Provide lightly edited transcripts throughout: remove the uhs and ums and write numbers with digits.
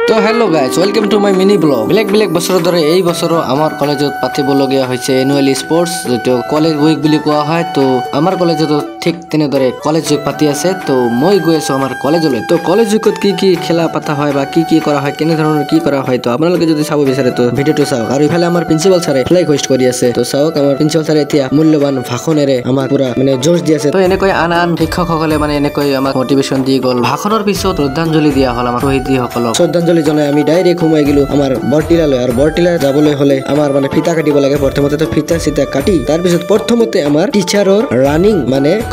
তো hello guys, welcome to my mini blog. বেলেগ বছৰ ধৰে এই বছৰো আমাৰ কলেজত পাতিবলগীয়া হৈছে এনুৱেল স্পৰ্টছ, যিটো কলেজ উইক বুলি কোৱা হয়। তো আমাৰ কলেজতো ঠিক তেনেদৰে কলেজ উইক পাতি আছে। তো মই গৈ আছো আমাৰ কলেজলৈ। তো কলেজ উইকত কি খেলা পতা হয় বা কি কৰা হয়, কেনে ধৰণৰ কি কৰা হয়, তো আপোনালোকে যদি চাব বিচাৰে তো ভিডিঅ'টো চাওক। আৰু ইফালে আমাৰ প্ৰিন্সিপাল ছাৰে ফ্লাইক হোষ্ট কৰি আছে। তো চাওক, আমাৰ প্ৰিন্সিপাল ছাৰে এতিয়া মূল্যৱান ভাষণেৰে আমাক পুৰা জোশ দি আছে। তো এনেকৈ আন শিক্ষকসকলে এনেকৈ আমাক মটিভেশ্যন দি গ'ল। ভাষণৰ পিছত শ্ৰদ্ধাঞ্জলি দিয়া হ'ল আমাৰ শ্বহীদসকলক। শ্ৰদ্ধাঞ্জলি জনাই আমি ডাইৰেক্ট সোমাই গেলো আমাৰ বৰটিলালৈ। আৰু বৰটিলা যাবলৈ হলে আমাৰ ফিতা কাটিব লাগে। প্ৰথমতে ফিতা চিতা কাটি তাৰপিছত প্ৰথমতে আমাৰ টিচাৰৰ ৰানিং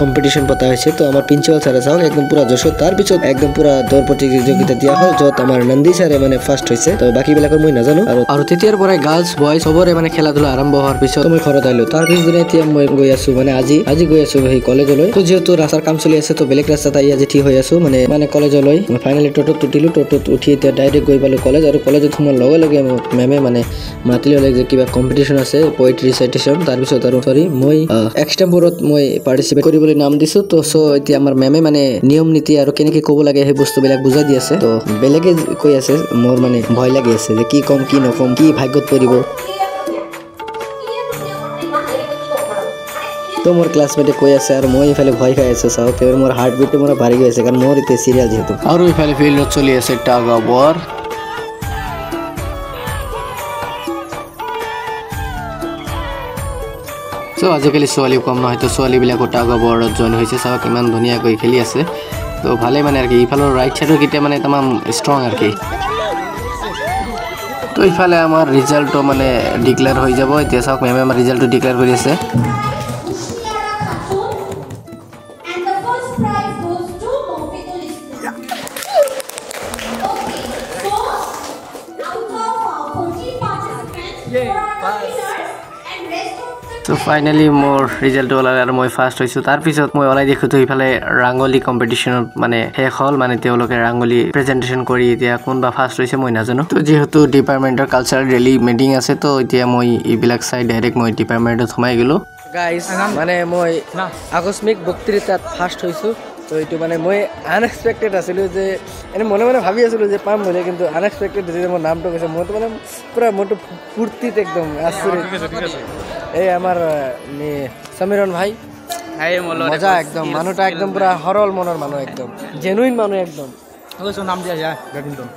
কম্পিটিশ্যন পতা হৈছে। তো আমাৰ প্ৰিন্সিপাল ছাৰে চাওক একদম পুৰা জোশত। তাৰপিছত একদম পুৰা দৌৰ প্ৰতিযোগিতা দিয়া হ'ল, য'ত আমাৰ নন্দী ছাৰে ফাৰ্ষ্ট হৈছে। তো বাকী বিলাকৰ মই নাজানো। আৰু তেতিয়াৰ পৰাই গাৰ্লছ বয় চবৰে খেলা ধূলা আৰম্ভ হোৱাৰ পিছত মই ঘৰত আহিলো। তাৰ পিছদিনা এতিয়া মই গৈ আছো আজি গৈ আছো সেই কলেজলৈ। তো যিহেতু ৰাস্তাৰ কাম চলি আছে, তো বেলেগ ৰাস্তাত আজি ঠিক হৈ আছো কলেজলৈ। ফাইনেলি টোটোত উঠিলো। টোটোত উঠি এতিয়া ডাইৰেক্ট গৈ পালো কলেজ। আৰু কলেজত সোমোৱাৰ লগে লগে মেমে মাতি ল'লে যে কিবা কম্পিটিশ্যন আছে, পয়েট্ৰি ৰিচাইটেশ্যন। তাৰপিছত আৰু মই এক্সটেম্পৰত মই পাৰ্টিচিপেট কৰিবলৈ নাম দিছো। তো এতিয়া আমাৰ মেমে নিয়ম নীতি আৰু কেনেকে ক'ব লাগে সেই বস্তুবিলাক বুজাই দি আছে। তো বেলেগে কৈ আছে, মোৰ ভয় লাগি আছে যে কি ক'ম কি নক'ম, কি ভাগ্যত পৰিব। তো মোৰ ক্লাছমেটে কৈ আছে আৰু মই ইফালে ভয় খাই আছো। চাওক মোৰ হাৰ্ট বিটটো বাঢ়ি গৈ আছে, কাৰণ মোৰ এতিয়া চিৰিয়াল যিহেতু। আৰু ইফালে ফিল্ডত চলি আছে টাগ অফ ৱাৰ। তো আজিকালি ছোৱালী কম নহয়, তো ছোৱালীবিলাকো টাগ অফ ৱাৰত জইন হৈছে। চাওক ইমান ধুনীয়াকৈ খেলি আছে। তো ভালেই আৰু কি। ইফালৰ ৰাইট চাইডৰ কেতিয়া তামাম ষ্ট্ৰং আৰু কি। তো ইফালে আমাৰ ৰিজাল্টটো ডিক্লেয়াৰ হৈ যাব। এতিয়া চাওক মেমে আমাৰ ৰিজাল্টটো ডিক্লেয়াৰ কৰি আছে। তো ফাইনেলি মোৰ ৰিজাল্টটো ওলালে আৰু মই ফাৰ্ষ্ট হৈছোঁ। তাৰপিছত মই ওলাই দেখোঁ তো ইফালে ৰাংগলী কম্পিটিশ্যনত শেষ হ'ল। তেওঁলোকে ৰাংগলী প্ৰেজেণ্টেশ্যন কৰি এতিয়া কোনবা ফাৰ্ষ্ট হৈছে মই নাজানো। তো যিহেতু ডিপাৰ্টমেণ্টৰ কালচাৰেল ৰেলী মিটিং আছে, তো এতিয়া মই এইবিলাক চাই ডাইৰেক্ট মই ডিপাৰ্টমেণ্টত সোমাই গ'লোঁ। গাইজ মই আকস্মিক বক্তৃতাত ফাৰ্ষ্ট হৈছোঁ। তো এইটো মই আনএক্সপেক্টেড আছিলোঁ যে মনে ভাবি আছিলোঁ যে পাম বুলি, কিন্তু আনএক্সপেক্টেড যেতিয়া মোৰ নামটো কৈছে মইতো পুৰা মইতো ফূৰ্তিত একদম আচৰিত। এই আমাৰ সমীৰণ ভাই মজা একদম, মানুহটা একদম পুৰা সৰল মনৰ মানুহ, একদম জেনুইন মানুহ একদম। নাম দিয়া যায় বেডমিণ্টন।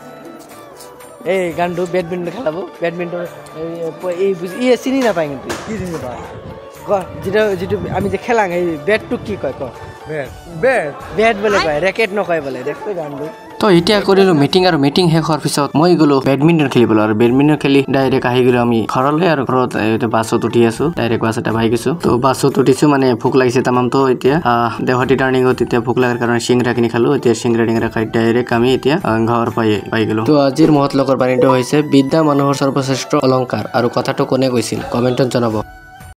এই গানটো বেডমিণ্টন খেলাব। বেডমিণ্টন এই চিনি নাপায়, কিন্তু কি চিনি নাপায় ক, যিটো আমি যে খেলাং এই বেটটোক কি কয় ক? বেট বোলে কয়, ৰেকেট নকয় বোলে। দেখছো গানটো। তো এতিয়া কৰিলোঁ মিটিং, আৰু মিটিং শেষ হোৱাৰ পিছত মই গ'লো বেডমিণ্টন খেলিবলৈ। আৰু বেডমিণ্টন খেলি ডাইৰেক্ট আহি গ'লো আমি ঘৰলৈ। আৰু ঘৰত বাছত উঠি আছো, ডাইৰেক্ট বাছ এটা পাই গৈছো। তো বাছত উঠিছো, ভোক লাগিছে তামাম। তো এতিয়া দেওহাটী টাৰ্ণিঙত এতিয়া ভোক লগাৰ কাৰণে চিংৰা কিনি খালো। এতিয়া চিংৰা খাই ডাইৰেক্ট আমি এতিয়া ঘৰ পাই গ'লো। তো আজিৰ মহৎ লোকৰ বাণীটো হৈছে, বিদ্যা মানুহৰ সৰ্বশ্ৰেষ্ঠ অলংকাৰ। আৰু কথাটো কোনে কৈছিল কমেণ্টত জনাব।